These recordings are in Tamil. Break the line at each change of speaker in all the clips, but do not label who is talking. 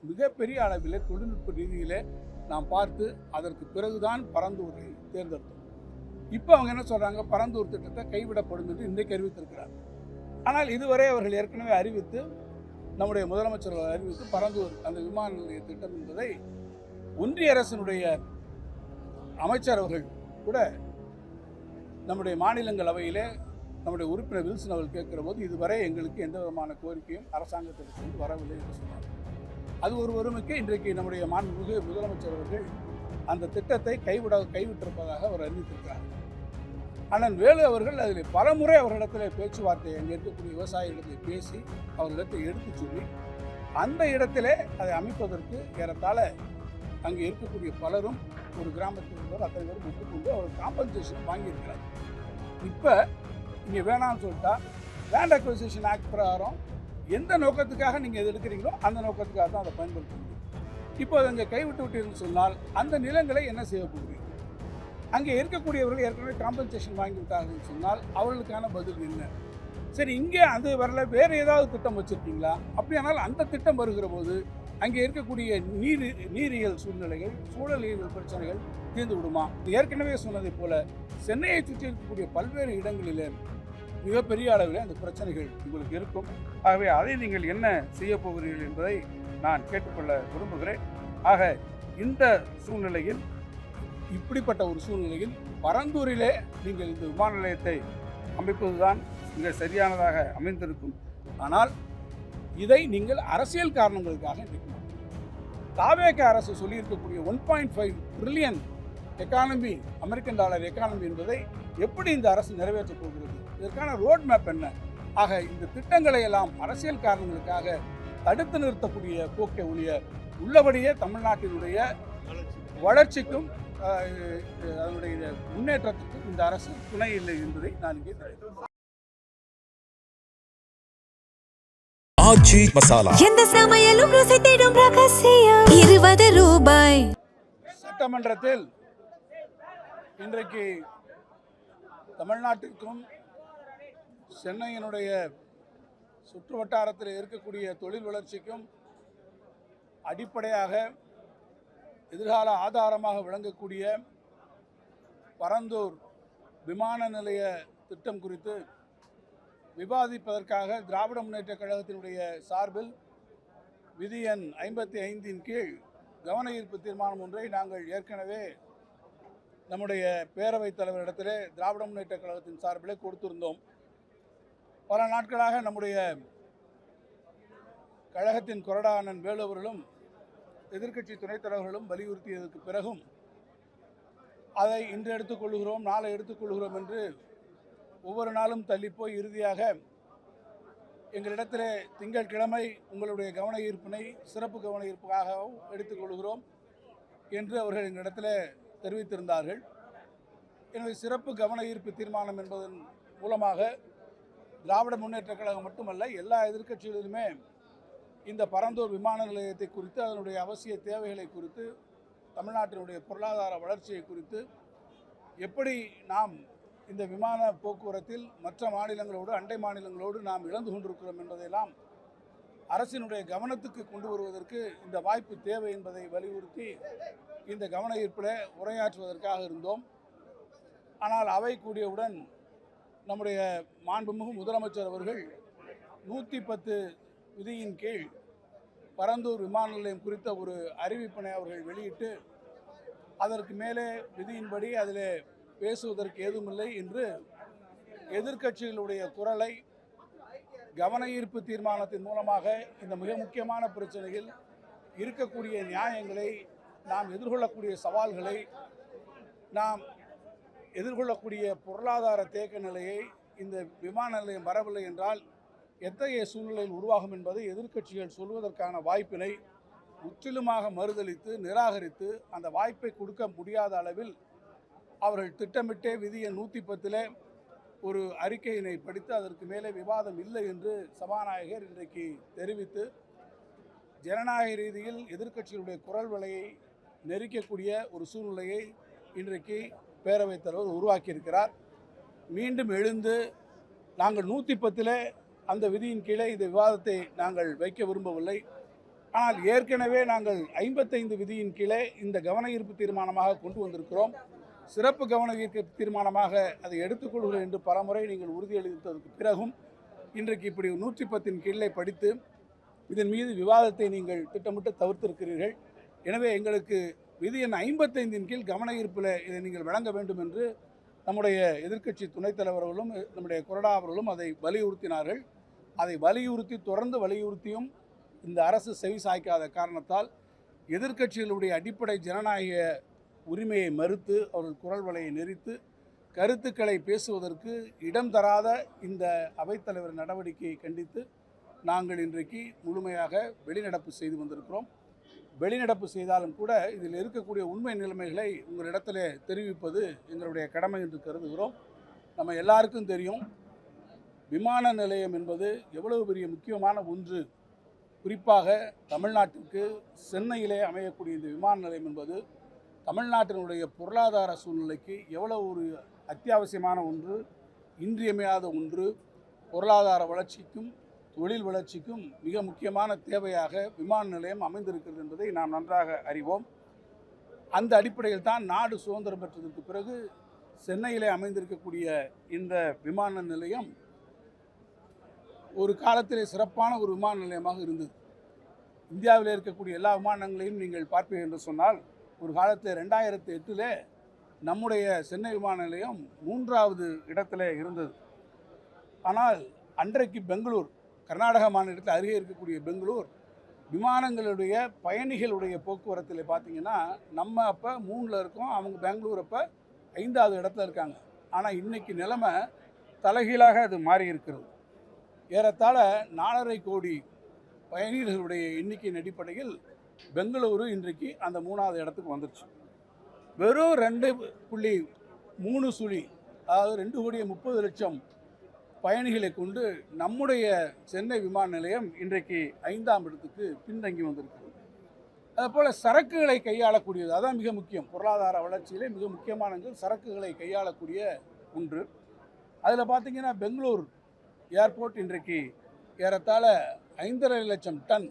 மிகப்பெரிய அளவில் தொழில்நுட்ப ரீதியிலே நாம் பார்த்து அதற்கு பிறகுதான் பரந்தூரை தேர்ந்தெடுத்தோம். இப்போ அவங்க என்ன சொல்கிறாங்க, பரந்தூர் திட்டத்தை கைவிடப்படும் என்று இன்றைக்கு அறிவித்திருக்கிறார். ஆனால் இதுவரை அவர்கள் ஏற்கனவே அறிவித்து, நம்முடைய முதலமைச்சர்கள் அறிவித்து பரந்தூர் அந்த விமான நிலைய திட்டம் என்பதை ஒன்றிய அரசினுடைய அமைச்சர் அவர்கள் கூட நம்முடைய மாநிலங்களவையிலே நம்முடைய உறுப்பினர் வில்சன் அவர்கள் கேட்கிற போது இதுவரை எங்களுக்கு எந்த விதமான கோரிக்கையும் அரசாங்கத்திற்கு வரவில்லை என்று சொன்னார். அது ஒரு ஒருமைக்கு இன்றைக்கு நம்முடைய மாண்புமிகு முதலமைச்சர் அவர்கள் அந்த திட்டத்தை கைவிட்டிருப்பதாக அவர் அறிவித்திருக்கிறார். அண்ணன் வேலு அவர்கள் அதில் பலமுறை அவர்களிடத்தில் பேச்சுவார்த்தை அங்கே இருக்கக்கூடிய விவசாயிகளிடத்தில் பேசி அவர்களிடத்தை எடுத்து சொல்லி அந்த இடத்திலே அதை அமைப்பதற்கு ஏறத்தாழ அங்கே இருக்கக்கூடிய பலரும் ஒரு கிராமத்தில் இருந்தவர் அத்தனை பேரும் ஒப்புக்கொண்டு அவர் காம்பன்சேஷன் வாங்கியிருக்கிறார். இப்போ இங்கே வேணாம்னு சொல்லிட்டா லேண்ட் அக்விசிஷன் ஆக்ட் பிரகாரம் எந்த நோக்கத்துக்காக நீங்கள் எது எடுக்கிறீங்களோ அந்த நோக்கத்துக்காக தான் அதை பயன்படுத்த முடியும். இப்போ அதை அங்கே கைவிட்டு விட்டீங்கன்னு சொன்னால் அந்த நிலங்களை என்ன செய்ய போகிறீங்க? அங்கே இருக்கக்கூடியவர்கள் ஏற்கனவே காம்பன்சேஷன் வாங்கி விட்டார்கள் சொன்னால் அவர்களுக்கான பதில் என்ன? சரி, இங்கே அது வரல, வேறு ஏதாவது திட்டம் வச்சுருக்கீங்களா? அப்படியானால் அந்த திட்டம் வருகிற போது அங்கே இருக்கக்கூடிய நீரியல் சூழ்நிலைகள், சூழலியல் பிரச்சனைகள் தீர்ந்து விடுமா? ஏற்கனவே சொன்னதை போல சென்னையை சுற்றி இருக்கக்கூடிய பல்வேறு இடங்களில் மிகப்பெரிய அளவில் அந்த பிரச்சனைகள் உங்களுக்கு இருக்கும். ஆகவே அதை நீங்கள் என்ன செய்ய போகிறீர்கள் என்பதை நான் கேட்டுக்கொள்ள விரும்புகிறேன். ஆக இந்த சூழ்நிலையில், இப்படிப்பட்ட ஒரு சூழ்நிலையில் பரந்தூரிலே நீங்கள் இந்த விமான நிலையத்தை அமைப்பதுதான் மிக சரியானதாக அமைந்திருக்கும். ஆனால் இதை நீங்கள் அரசியல் காரணங்களுக்காக நிற்கணும். தாவேக அரசு சொல்லியிருக்கக்கூடிய 1.5 trillion economy, American dollar economy என்பதை எப்படி இந்த அரசு நிறைவேற்றப் போகிறது? இதற்கான ரோட் மேப் என்ன? ஆக இந்த திட்டங்களை எல்லாம் அரசியல் காரணங்களுக்காக தடுத்து நிறுத்தக்கூடிய போக்கை ஒழிய உள்ளபடியே தமிழ்நாட்டினுடைய வளர்ச்சிக்கும் அதனுடைய முன்னேற்றத்துக்கும் இந்த அரசு துணை இல்லை என்பதை நான் இங்கே தெரிவிக்கிறேன்.
ஆச்சி மசாலா,
எந்த சமையலும் ருசி தேடும் ரகசியம் 20 ரூபாய்.
சட்டமன்றத்தில் இன்றைக்கு தமிழ்நாட்டிற்கும் சென்னையினுடைய சுற்று வட்டாரத்தில் இருக்கக்கூடிய தொழில் வளர்ச்சிக்கும் அடிப்படையாக எதிர்கால ஆதாரமாக விளங்கக்கூடிய பரந்தூர் விமான நிலைய திட்டம் குறித்து விவாதிப்பதற்காக திராவிட முன்னேற்றக் கழகத்தினுடைய சார்பில் விதி எண் 55 கீழ் கவன ஈர்ப்பு தீர்மானம் ஒன்றை நாங்கள் ஏற்கனவே நம்முடைய பேரவைத் தலைவரிடத்திலே திராவிட முன்னேற்றக் கழகத்தின் சார்பிலே கொடுத்திருந்தோம். பல நாட்களாக நம்முடைய கழகத்தின் கொறடா அண்ணன் வேலு அவர்களும் எதிர்க்கட்சி துணைத் தலைவர்களும் வலியுறுத்தியதற்கு பிறகும் அதை இன்று எடுத்துக்கொள்கிறோம், நாளை எடுத்துக்கொள்கிறோம் என்று ஒவ்வொரு நாளும் தள்ளிப்போய் இறுதியாக எங்களிடத்திலே திங்கட்கிழமை உங்களுடைய கவன ஈர்ப்பினை சிறப்பு கவன ஈர்ப்புக்காகவும் எடுத்துக்கொள்கிறோம் என்று அவர்கள் எங்களிடத்தில் தெரிவித்திருந்தார்கள். எனவே சிறப்பு கவன ஈர்ப்பு தீர்மானம் என்பதன் மூலமாக திராவிட முன்னேற்றக் கழகம் மட்டுமல்ல, எல்லா எதிர்க்கட்சிகளிலுமே இந்த பரந்தூர் விமான நிலையத்தை குறித்து, அதனுடைய அவசிய தேவைகளை குறித்து, தமிழ்நாட்டினுடைய பொருளாதார வளர்ச்சியை குறித்து, எப்படி நாம் இந்த விமான போக்குவரத்தில் மற்ற மாநிலங்களோடு, அண்டை மாநிலங்களோடு நாம் இழந்து கொண்டிருக்கிறோம் என்பதையெல்லாம் அரசினுடைய கவனத்துக்கு கொண்டு வருவதற்கு இந்த வாய்ப்பு தேவை என்பதை வலியுறுத்தி இந்த கவன ஈர்ப்பில் உரையாற்றுவதற்காக இருந்தோம். ஆனால் அவை கூடியவுடன் நம்முடைய மாண்புமிகு முதலமைச்சர் அவர்கள் 110 விதியின் கீழ் பரந்தூர் விமான நிலையம் குறித்த ஒரு அறிவிப்பினை அவர்கள் வெளியிட்டு, அதற்கு மேலே விதியின்படி அதில் பேசுவதற்கு ஏதுமில்லை என்று எதிர்க்கட்சிகளுடைய குரலை கவன ஈர்ப்பு தீர்மானத்தின் மூலமாக இந்த மிக முக்கியமான பிரச்சனையில் இருக்கக்கூடிய நியாயங்களை, நாம் எதிர்கொள்ளக்கூடிய சவால்களை, நாம் எதிர்கொள்ளக்கூடிய பொருளாதார தேக்க நிலையை, இந்த விமான நிலையம் வரவில்லை என்றால் எத்தகைய சூழ்நிலையில் உருவாகும் என்பதை எதிர்க்கட்சிகள் சொல்வதற்கான வாய்ப்பினை முற்றிலுமாக மறுதளித்து நிராகரித்து அந்த வாய்ப்பை கொடுக்க முடியாத அளவில் அவர்கள் திட்டமிட்டே விதி எண் 110 ஒரு அறிக்கையினை படித்து அதற்கு மேலே விவாதம் இல்லை என்று சபாநாயகர் இன்றைக்கு தெரிவித்து, ஜனநாயக ரீதியில் எதிர்க்கட்சிகளுடைய குரல் வலையை நெரிக்கக்கூடிய ஒரு சூழ்நிலையை இன்றைக்கு பேரவைத் தலைவர் உருவாக்கியிருக்கிறார். மீண்டும் எழுந்து நாங்கள் 110 அந்த விதியின் கீழே இந்த விவாதத்தை நாங்கள் வைக்க விரும்பவில்லை, ஆனால் ஏற்கனவே நாங்கள் 55 விதியின் கீழே இந்த கவன ஈர்ப்பு தீர்மானமாக கொண்டு வந்திருக்கிறோம். சிறப்பு கவன ஈர்ப்பு தீர்மானமாக அதை எடுத்துக்கொள்கிறோம் என்று பலமுறை நீங்கள் உறுதியளித்ததற்கு பிறகும் இன்றைக்கு இப்படி 110 கீழே படித்து இதன் மீது விவாதத்தை நீங்கள் திட்டமிட்டு தவிர்த்திருக்கிறீர்கள். எனவே எங்களுக்கு விதி எண் 55 கீழ் கவன ஈர்ப்பில் இதை நீங்கள் வழங்க வேண்டும் என்று நம்முடைய எதிர்க்கட்சி துணைத் தலைவர்களும் நம்முடைய கொறடா அவர்களும் அதை வலியுறுத்தினார்கள். அதை வலியுறுத்தி தொடர்ந்து வலியுறுத்தியும் இந்த அரசு செவி சாய்க்காத காரணத்தால் எதிர்க்கட்சிகளுடைய அடிப்படை ஜனநாயக உரிமையை மறுத்து அவர்கள் குரல் வலையை நெறித்து கருத்துக்களை பேசுவதற்கு இடம் தராத இந்த அவைத்தலைவர் நடவடிக்கையை கண்டித்து நாங்கள் இன்றைக்கு முழுமையாக வெளிநடப்பு செய்து வந்திருக்கிறோம். வெளிநடப்பு செய்தாலும் கூட இதில் இருக்கக்கூடிய உண்மை நிலைமைகளை உங்களிடத்தில் தெரிவிப்பது எங்களுடைய கடமை என்று கருதுகிறோம். நம்ம எல்லாருக்கும் தெரியும், விமான நிலையம் என்பது எவ்வளவு பெரிய முக்கியமான ஒன்று. குறிப்பாக தமிழ்நாட்டிற்கு சென்னையிலே அமையக்கூடிய இந்த விமான நிலையம் என்பது தமிழ்நாட்டினுடைய பொருளாதார சூழ்நிலைக்கு எவ்வளவு ஒரு அத்தியாவசியமான ஒன்று, இன்றியமையாத ஒன்று. பொருளாதார வளர்ச்சிக்கும் தொழில் வளர்ச்சிக்கும் மிக முக்கியமான தேவையாக விமான நிலையம் அமைந்திருக்கிறது என்பதை நாம் நன்றாக அறிவோம். அந்த அடிப்படையில் தான் நாடு சுதந்திரம் பெற்றதற்கு பிறகு சென்னையிலே அமைந்திருக்கக்கூடிய இந்த விமான நிலையம் ஒரு காலத்திலே சிறப்பான ஒரு விமான நிலையமாக இருந்தது. இந்தியாவில் இருக்கக்கூடிய எல்லா விமானங்களையும் நீங்கள் பார்ப்பீர்கள் என்று சொன்னால் ஒரு காலத்தில் 2008 நம்முடைய சென்னை விமான நிலையம் 3வது இடத்துல இருந்தது. ஆனால் அன்றைக்கு பெங்களூர், கர்நாடக மாநிலத்தில் அருகே இருக்கக்கூடிய பெங்களூர் விமானங்களுடைய பயணிகளுடைய போக்குவரத்தில் பார்த்திங்கன்னா நம்ம அப்போ 3ல் இருக்கோம், அவங்க பெங்களூர் அப்போ 5வது இடத்துல இருக்காங்க. ஆனால் இன்றைக்கி நிலைமை தலைகீழாக அது மாறி இருக்கிறது. ஏறத்தாழ 4.5 கோடி பயணிகளுடைய எண்ணிக்கையின் அடிப்படையில் பெங்களூரு இன்றைக்கு அந்த 3வது இடத்துக்கு வந்துருச்சு. வெறும் 2.3 சுழி, அதாவது 2,30,00,000 பயணிகளை கொண்டு நம்முடைய சென்னை விமான நிலையம் இன்றைக்கு 5ஆம் இடத்துக்கு பின்தங்கி வந்திருக்கிறது. அதுபோல் சரக்குகளை கையாளக்கூடியது, அதான் மிக முக்கியம். பொருளாதார வளர்ச்சியிலே மிக முக்கியமானது சரக்குகளை கையாளக்கூடிய ஒன்று. அதில் பார்த்திங்கன்னா பெங்களூர் ஏர்போர்ட் இன்றைக்கு ஏறத்தாழ 5.5 லட்சம் டன்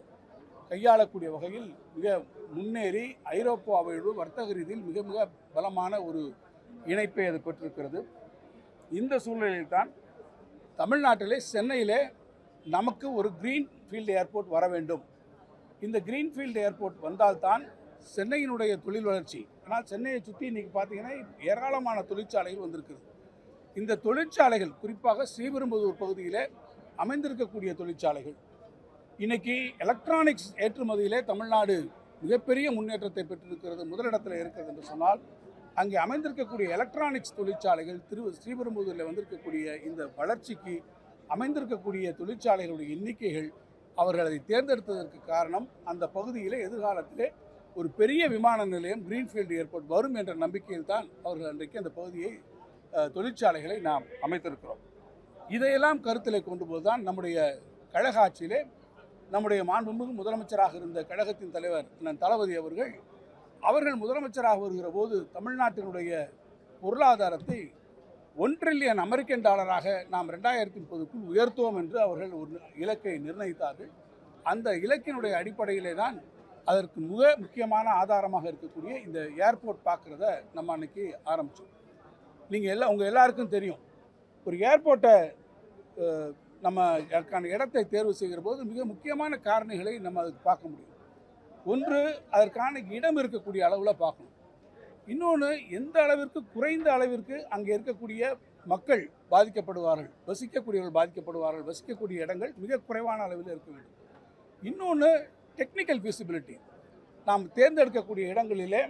கையாளக்கூடிய வகையில் மிக முன்னேறி ஐரோப்பாவோடு வர்த்தக ரீதியில் மிக மிக பலமான ஒரு இணைப்பை அது பெற்றிருக்கிறது. இந்த சூழ்நிலையில் தான் தமிழ்நாட்டிலே சென்னையிலே நமக்கு ஒரு கிரீன்ஃபீல்டு ஏர்போர்ட் வர வேண்டும். இந்த கிரீன்ஃபீல்டு ஏர்போர்ட் வந்தால்தான் சென்னையினுடைய தொழில் வளர்ச்சி. ஆனால் சென்னையை சுற்றி இன்றைக்கி பார்த்திங்கன்னா ஏராளமான தொழிற்சாலைகள் வந்திருக்குது. இந்த தொழிற்சாலைகள் குறிப்பாக ஸ்ரீபெரும்புதூர் பகுதியிலே அமைந்திருக்கக்கூடிய தொழிற்சாலைகள் இன்றைக்கி எலக்ட்ரானிக்ஸ் ஏற்றுமதியிலே தமிழ்நாடு மிகப்பெரிய முன்னேற்றத்தை பெற்றிருக்கிறது, முதலிடத்தில் இருக்கிறது என்று சொன்னால் அங்கே அமைந்திருக்கக்கூடிய எலக்ட்ரானிக்ஸ் தொழிற்சாலைகள் ஸ்ரீபெரும்புதூரில் வந்திருக்கக்கூடிய இந்த வளர்ச்சிக்கு அமைந்திருக்கக்கூடிய தொழிற்சாலைகளுடைய எண்ணிக்கைகள் அவர்கள் அதை தேர்ந்தெடுத்ததற்கு காரணம் அந்த பகுதியில் எதிர்காலத்திலே ஒரு பெரிய விமான நிலையம் கிரீன்ஃபீல்டு ஏர்போர்ட் வரும் என்ற நம்பிக்கையில் தான் அவர்கள் அன்றைக்கு அந்த பகுதியை தொழிற்சாலைகளை நாம் அமைத்திருக்கிறோம். இதையெல்லாம் கருத்தில் கொண்டு போது தான் நம்முடைய கழக ஆட்சியிலே நம்முடைய மாண்புமிகு முதலமைச்சராக இருந்த கழகத்தின் தலைவர் தளபதி அவர்கள் முதலமைச்சராக வருகிற போது தமிழ்நாட்டினுடைய பொருளாதாரத்தை $1 டிரில்லியன் அமெரிக்கன் நாம் 2030க்குள் உயர்த்துவோம் என்று அவர்கள் ஒரு இலக்கை நிர்ணயித்தார்கள். அந்த இலக்கினுடைய அடிப்படையிலே தான் அதற்கு மிக முக்கியமான ஆதாரமாக இருக்கக்கூடிய இந்த ஏர்போர்ட் பார்க்குறத நம்ம அன்றைக்கி ஆரம்பித்தோம். நீங்கள் உங்கள் எல்லாருக்கும் தெரியும், ஒரு ஏர்போர்ட்டை நம்ம அதற்கான இடத்தை தேர்வு செய்கிற போது மிக முக்கியமான காரணிகளை நம்ம அதுக்கு பார்க்க முடியும். ஒன்று, அதற்கான இடம் இருக்கக்கூடிய அளவில் பார்க்கணும். இன்னொன்று, எந்த அளவிற்கு குறைந்த அளவிற்கு அங்கே இருக்கக்கூடிய மக்கள் பாதிக்கப்படுவார்கள், வசிக்கக்கூடியவர்கள் பாதிக்கப்படுவார்கள், வசிக்கக்கூடிய இடங்கள் மிக குறைவான அளவில் இருக்க வேண்டும். இன்னொன்று, டெக்னிக்கல் ஃபீசிபிலிட்டி. நாம் தேர்ந்தெடுக்கக்கூடிய இடங்களிலே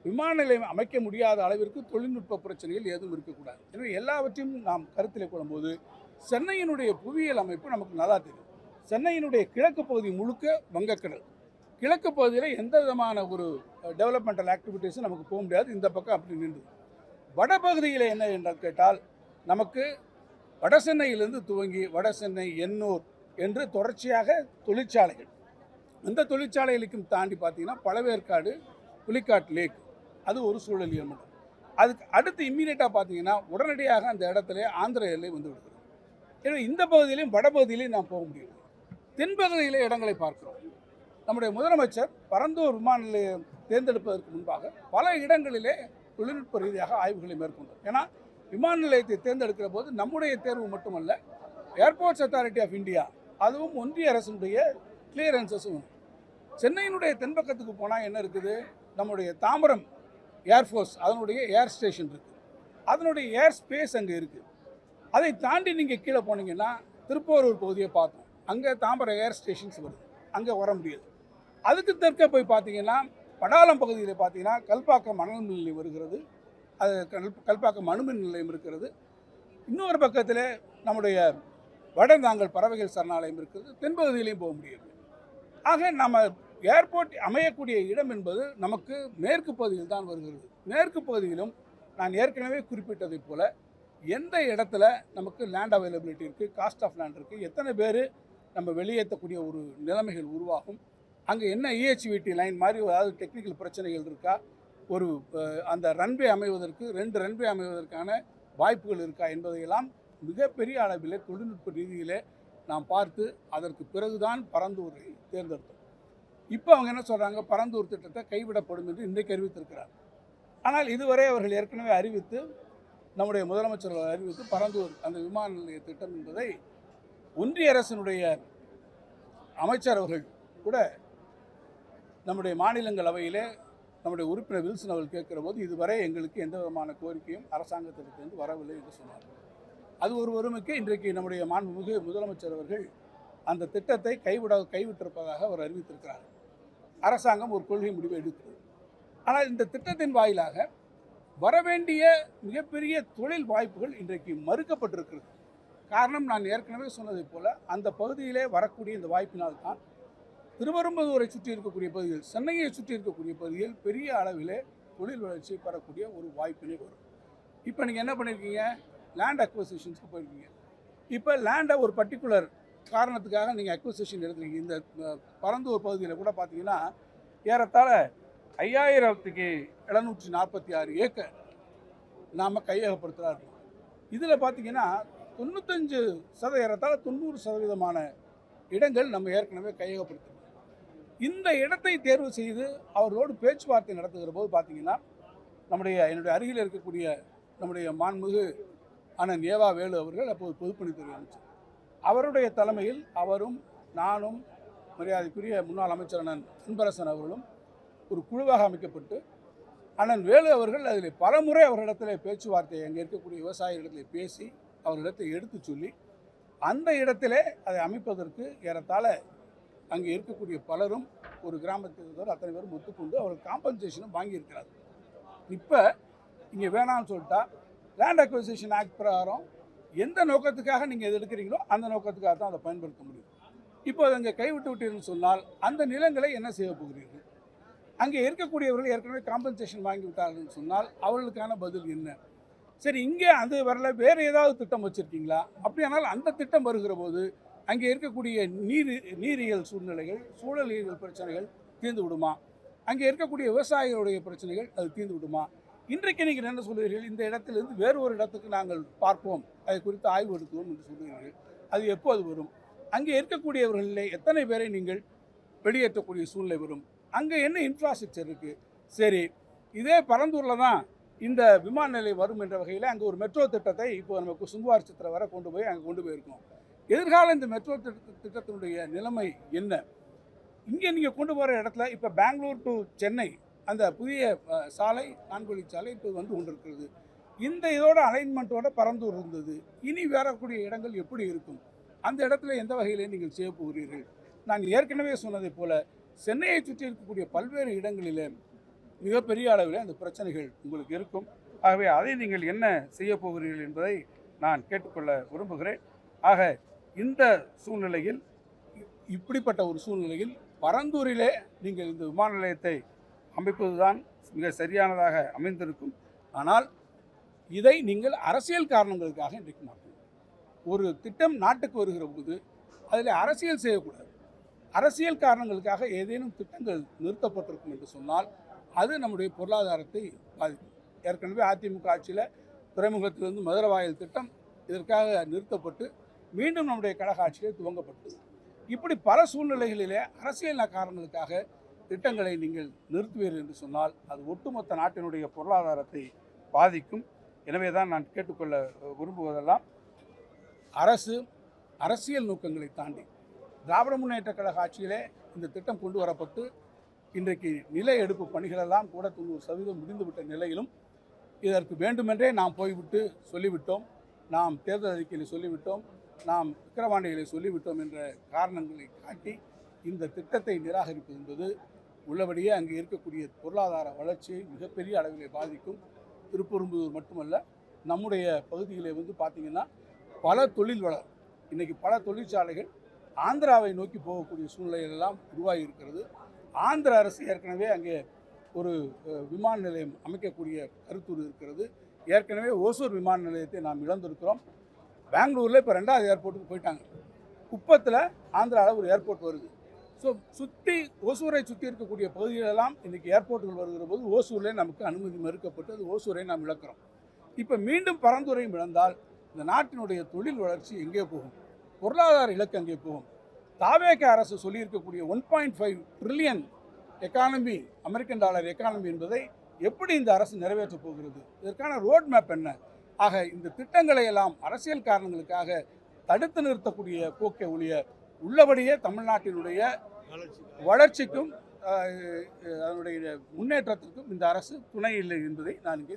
விமான நிலையம் அமைக்க முடியாத அளவிற்கு தொழில்நுட்ப பிரச்சனைகள் எதுவும் இருக்கக்கூடாது. எனவே எல்லாவற்றையும் நாம் கருத்தில் கொள்ளும்போது சென்னையினுடைய புவியியல் அமைப்பு நமக்கு நல்லா தெரியும். சென்னையினுடைய கிழக்கு பகுதி முழுக்க வங்கக்கடல். கிழக்கு பகுதியில் எந்த விதமான ஒரு டெவலப்மெண்டல் ஆக்டிவிட்டீஸும் நமக்கு போக முடியாது. இந்த பக்கம் அப்படி நின்று வடபகுதியில் என்ன என்று கேட்டால் நமக்கு வட சென்னையிலிருந்து துவங்கி வட சென்னை, எண்ணூர் என்று தொடர்ச்சியாக தொழிற்சாலைகள். அந்த தொழிற்சாலைகளுக்கும் தாண்டி பார்த்தீங்கன்னா பழவேற்காடு, புலிக்காட் லேக், அது ஒரு சூழலியல் மட்டும். அதுக்கு அடுத்து இம்மீடியட்டாக பார்த்தீங்கன்னா உடனடியாக அந்த இடத்துல ஆந்திர எல்லை வந்து விடுகிறது. எனவே இந்த பகுதியிலையும் வடபகுதியிலையும் நாம் போக முடியும். தென்பகுதியிலே இடங்களை பார்க்கிறோம். நம்முடைய முதலமைச்சர் பரந்தூர் விமான நிலையம் தேர்ந்தெடுப்பதற்கு முன்பாக பல இடங்களிலே தொழில்நுட்ப ரீதியாக ஆய்வுகளை மேற்கொண்டார். ஏன்னா விமான நிலையத்தை தேர்ந்தெடுக்கிற போது நம்முடைய தேர்வு மட்டுமல்ல, ஏர்போர்ட்ஸ் அத்தாரிட்டி ஆஃப் இந்தியா அதுவும் ஒன்றிய அரசினுடைய கிளியரன்சஸும். சென்னையினுடைய தென்பக்கத்துக்கு போனால் என்ன இருக்குது, நம்முடைய தாம்பரம் ஏர்ஃபோர்ஸ் அதனுடைய ஏர் ஸ்டேஷன் இருக்குது, அதனுடைய ஏர் ஸ்பேஸ் அங்கே இருக்குது. அதை தாண்டி நீங்கள் கீழே போனீங்கன்னா திருப்போரூர் பகுதியை பார்த்தோம், அங்கே தாம்பரம் ஏர் ஸ்டேஷன்ஸ் வருது, அங்கே வர முடியாது. அதுக்கு தெற்க போய் பார்த்தீங்கன்னா படாலம் பகுதியில் பார்த்தீங்கன்னா கல்பாக்கம் மணல் மின் நிலையம் வருகிறது, அது கல்பாக்கம் அணுமின் நிலையம் இருக்கிறது. இன்னொரு பக்கத்தில் நம்முடைய வடநாங்கல் பறவைகள் சரணாலயம் இருக்கிறது, தென்பகுதியிலையும் போக முடியாது. ஆக நம்ம ஏர்போர்ட் அமையக்கூடிய இடம் என்பது நமக்கு மேற்கு பகுதியில் தான் வருகிறது. மேற்கு பகுதியிலும் நான் ஏற்கனவே குறிப்பிட்டதைப் போல எந்த இடத்துல நமக்கு லேண்ட் அவைலபிலிட்டி இருக்குது, காஸ்ட் ஆஃப் லேண்ட் இருக்குது, எத்தனை பேர் நம்ம வெளியேற்றக்கூடிய ஒரு நிலைமைகள் உருவாகும், அங்கே என்ன இஹெச்விடி லைன் மாதிரி ஏதாவது டெக்னிக்கல் பிரச்சனைகள் இருக்கா, ஒரு அந்த ரன்வே அமைவதற்கு 2 ரன்வே அமைவதற்கான வாய்ப்புகள் இருக்கா என்பதையெல்லாம் மிகப்பெரிய அளவில் தொழில்நுட்ப ரீதியிலே நாம் பார்த்து அதற்கு பிறகுதான் பரந்தூரை தேர்ந்தெடுத்தோம். இப்போ அவங்க என்ன சொல்கிறாங்க, பரந்தூர் திட்டத்தை கைவிடப்படும் என்று இன்றைக்கு அறிவித்திருக்கிறார். ஆனால் இதுவரை அவர்கள் ஏற்கனவே அறிவித்து, நம்முடைய முதலமைச்சர்கள் அறிவித்து பரந்தூர் அந்த விமான நிலைய திட்டம் என்பதை ஒன்றிய அரசினுடைய அமைச்சர் அவர்கள் கூட நம்முடைய மாநிலங்களவையிலே நம்முடைய உறுப்பினர் வில்சன் அவர்கள் கேட்கிற போது இதுவரை எங்களுக்கு எந்த விதமான கோரிக்கையும் அரசாங்கத்திலிருந்து வரவில்லை என்று சொன்னார். அது ஒரு ஒருமைக்கு இன்றைக்கு நம்முடைய மாண்புமிகு முதலமைச்சர் அவர்கள் அந்த திட்டத்தை கைவிட்டிருப்பதாக அவர் அறிவித்திருக்கிறார். அரசாங்கம் ஒரு கொள்கை முடிவை எடுக்கிறது. ஆனால் இந்த திட்டத்தின் வாயிலாக வரவேண்டிய மிகப்பெரிய தொழில் வாய்ப்புகள் இன்றைக்கு மறுக்கப்பட்டிருக்கிறது. காரணம், நான் ஏற்கனவே சொன்னதைப் போல அந்த பகுதியிலே வரக்கூடிய இந்த வாய்ப்பினால்தான் திருவெரும்புதூரை சுற்றி இருக்கக்கூடிய பகுதிகள், சென்னையை சுற்றி இருக்கக்கூடிய பகுதிகள் பெரிய அளவிலே தொழில் வளர்ச்சி பெறக்கூடிய ஒரு வாய்ப்பினை வரும். இப்போ நீங்கள் என்ன பண்ணியிருக்கீங்க, லேண்ட் அக்வசிஷன்ஸ்க்கு போயிருக்கீங்க. இப்போ லேண்டை ஒரு பர்டிகுலர் காரணத்துக்காக நீங்கள் அக்வசிஷன் எடுத்துருக்கீங்க. இந்த பரந்தூர் பகுதியில் கூட பார்த்தீங்கன்னா ஏறத்தாழ 5746 ஏக்கர் நாம் கையகப்படுத்துகிறா இருக்கோம். இதில் பார்த்தீங்கன்னா 90% இடங்கள் நம்ம ஏற்கனவே கையகப்படுத்துகிறோம். இந்த இடத்தை தேர்வு செய்து அவர்களோடு பேச்சுவார்த்தை நடத்துகிற போது பார்த்தீங்கன்னா என்னுடைய அருகில் இருக்கக்கூடிய நம்முடைய மாண்புமிகு அண்ணன் ஏவா வேலு அவர்கள் அப்போது பொதுப்பணித்துறை அமைச்சர், அவருடைய தலைமையில் அவரும் நானும் மரியாதைக்குரிய முன்னாள் அமைச்சர் அண்ணன் அன்பரசன் அவர்களும் ஒரு குழுவாக அமைக்கப்பட்டு அண்ணன் வேலு அவர்கள் அதில் பலமுறை அவர்களிடத்தில் பேச்சுவார்த்தையை அங்கே இருக்கக்கூடிய விவசாயிகளிடத்தில் பேசி அவர்களிடத்தை எடுத்து சொல்லி அந்த இடத்திலே அதை அமைப்பதற்கு ஏறத்தாழ அங்கே இருக்கக்கூடிய பலரும் ஒரு கிராமத்தில் அத்தனை பேரும் ஒத்துக்கொண்டு அவர்கள் காம்பன்சேஷனும் வாங்கியிருக்கிறார்கள். இப்போ இங்கே வேணாம்னு சொல்லிட்டா லேண்ட் அக்விசிஷன் ஆக்ட் பிரகாரம் எந்த நோக்கத்துக்காக நீங்கள் எது எடுக்கிறீங்களோ அந்த நோக்கத்துக்காக தான் அதை பயன்படுத்த முடியும். இப்போ அதை அங்கே கைவிட்டு விட்டீர்கள் சொன்னால் அந்த நிலங்களை என்ன செய்ய போகிறீர்கள்? அங்கே இருக்கக்கூடியவர்கள் ஏற்கனவே காம்பன்சேஷன் வாங்கி விட்டார்கள் சொன்னால் அவர்களுக்கான பதில் என்ன? சரி, இங்கே அது வரல, வேறு ஏதாவது திட்டம் வச்சுருக்கீங்களா? அப்படியானால் அந்த திட்டம் வருகிற போது அங்கே இருக்கக்கூடிய நீரியல் சூழ்நிலைகள், சூழலியல் பிரச்சனைகள் தீர்ந்து விடுமா? அங்கே இருக்கக்கூடிய விவசாயிகளுடைய பிரச்சனைகள் அது தீர்ந்து விடுமா? இன்றைக்கு நீங்கள் என்ன சொல்கிறீர்கள், இந்த இடத்திலிருந்து வேறு ஒரு இடத்துக்கு நாங்கள் பார்ப்போம், அதை குறித்து ஆய்வு எடுத்துவோம் என்று சொல்கிறீர்கள். அது எப்போது வரும்? அங்கே இருக்கக்கூடியவர்களிலே எத்தனை பேரை நீங்கள் வெளியேற்றக்கூடிய சூழ்நிலை வரும்? அங்கே என்ன இன்ஃப்ராஸ்ட்ரக்சர் இருக்குது? சரி, இதே பரந்தூரில் தான் இந்த விமான நிலையம் வரும் என்ற வகையில் அங்கே ஒரு மெட்ரோ திட்டத்தை இப்போ நமக்கு சுங்குவார் சித்திரை வரை கொண்டு போயிருக்கோம். எதிர்கால இந்த மெட்ரோ திட்டத்தினுடைய நிலைமை என்ன? இங்கே நீங்கள் கொண்டு போகிற இடத்துல இப்போ பெங்களூர் டு சென்னை அந்த புதிய சாலை, 4 வழிச்சாலை இப்போ வந்து கொண்டிருக்கிறது. இந்த இதோட அலைன்மெண்ட்டோட பரந்தூர் இருந்தது. இனி வரக்கூடிய இடங்கள் எப்படி இருக்கும்? அந்த இடத்துல எந்த வகையிலே நீங்கள் செய்ய போகிறீர்கள்? நான் ஏற்கனவே சொன்னதை போல சென்னையை சுற்றி இருக்கக்கூடிய பல்வேறு இடங்களிலே மிகப்பெரிய அளவில் அந்த பிரச்சனைகள் உங்களுக்கு இருக்கும். ஆகவே அதை நீங்கள் என்ன செய்ய போகிறீர்கள் என்பதை நான் கேட்டுக்கொள்ள விரும்புகிறேன். ஆக இந்த சூழ்நிலையில், இப்படிப்பட்ட ஒரு சூழ்நிலையில் பரந்தூரிலே நீங்கள் இந்த விமான நிலையத்தை அமைப்பதுதான் மிக சரியானதாக அமைந்திருக்கும். ஆனால் இதை நீங்கள் அரசியல் காரணங்களுக்காக இன்றைக்கு மாற்றணும். ஒரு திட்டம் நாட்டுக்கு வருகிற போது அதில் அரசியல் செய்யக்கூடாது. அரசியல் காரணங்களுக்காக ஏதேனும் திட்டங்கள் நிறுத்தப்பட்டிருக்கும் என்று சொன்னால் அது நம்முடைய பொருளாதாரத்தை பாதிக்கும். ஏற்கனவே அதிமுக ஆட்சியில் துறைமுகத்திலிருந்து மதுரை வாயில் திட்டம் இதற்காக நிறுத்தப்பட்டு மீண்டும் நம்முடைய கழக ஆட்சியிலே துவங்கப்பட்டது. இப்படி பல சூழ்நிலைகளிலே அரசியல் காரணங்களுக்காக திட்டங்களை நீங்கள் நிறுத்துவீர்கள் என்று சொன்னால் அது ஒட்டுமொத்த நாட்டினுடைய பொருளாதாரத்தை பாதிக்கும். எனவே தான் நான் கேட்டுக்கொள்ள விரும்புவதெல்லாம் அரசு அரசியல் நோக்கங்களை தாண்டி திராவிட முன்னேற்றக் கழக ஆட்சியிலே இந்த திட்டம் கொண்டு வரப்பட்டு இன்றைக்கு நில எடுப்பு பணிகளெல்லாம் கூட 90% முடிந்துவிட்ட நிலையிலும் இதற்கு வேண்டுமென்றே நாம் போய்விட்டு சொல்லிவிட்டோம், நாம் தேர்தல் அறிக்கையில் சொல்லிவிட்டோம், நாம் விக்கிரவாண்டிகளை சொல்லிவிட்டோம் என்ற காரணங்களை காட்டி இந்த திட்டத்தை நிராகரிப்பது என்பது உள்ளபடியே அங்கே இருக்கக்கூடிய பொருளாதார வளர்ச்சியை மிகப்பெரிய அளவிலே பாதிக்கும். திருப்பெரும்புதூர் மட்டுமல்ல, நம்முடைய பகுதியிலே பார்த்திங்கன்னா பல தொழில் வளம், இன்றைக்கி பல தொழிற்சாலைகள் ஆந்திராவை நோக்கி போகக்கூடிய சூழ்நிலையெல்லாம் உருவாகி இருக்கிறது. ஆந்திர அரசு ஏற்கனவே அங்கே ஒரு விமான நிலையம் அமைக்கக்கூடிய கருத்துரு இருக்கிறது. ஏற்கனவே ஓசூர் விமான நிலையத்தை நாம் இழந்திருக்கிறோம். பெங்களூரில் இப்போ 2வது ஏர்போர்ட்டுக்கு போயிட்டாங்க. குப்பத்தில் ஆந்திராவில் ஒரு ஏர்போர்ட் வருது. ஸோ ஓசூரை சுற்றி இருக்கக்கூடிய பகுதிகளெல்லாம் இன்றைக்கி ஏர்போர்ட்டுகள் வருகிற போது ஓசூரில் நமக்கு அனுமதி மறுக்கப்பட்டு அது ஓசூரை நாம் இழக்கிறோம். இப்போ மீண்டும் பரந்துரையும் இழந்தால் இந்த நாட்டினுடைய தொழில் வளர்ச்சி எங்கே போகும், பொருளாதார இலக்கு அங்கே போகும். தாவேக அரசு சொல்லியிருக்கக்கூடிய 1.5 trillion economy, American dollar economy என்பதை எப்படி இந்த அரசு நிறைவேற்றப் போகிறது? இதற்கான ரோட் மேப் என்ன? ஆக இந்த திட்டங்களை எல்லாம் அரசியல் காரணங்களுக்காக தடுத்து நிறுத்தக்கூடிய போக்கை ஒழிய உள்ளபடியே தமிழ்நாட்டினுடைய வளர்ச்சிக்கும் அதனுடைய முன்னேற்றத்திற்கும் இந்த அரசு துணை இல்லை என்பதை நான் இங்கே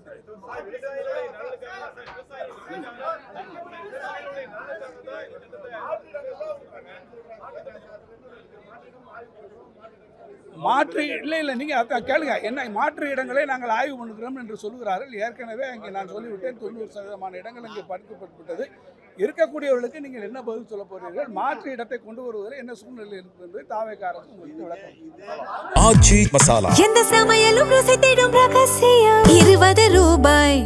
மாற்று இல்லை நீங்கள் கேளுங்க, என்ன மாற்று இடங்களை நாங்கள் ஆய்வு பண்ணுகிறோம் என்று சொல்கிறார்கள். ஏற்கனவே அங்கே நான் சொல்லிவிட்டேன், 90% இடங்கள் அங்கே பறிக்கப்பட்டுவிட்டது. இருக்கக்கூடியவர்களுக்கு நீங்கள் என்ன பதில் சொல்ல போகிறீர்கள்? மாற்று இடத்தை கொண்டு வருவதில் என்ன சூழ்நிலை இருக்குது என்பதை தாவேக அரசு உங்களுக்கு விளக்கம்.
ஆச்சி மசாலா.
எந்த சமையலும் ருசி தேடும் ரகசியம் 20 ரூபாய்.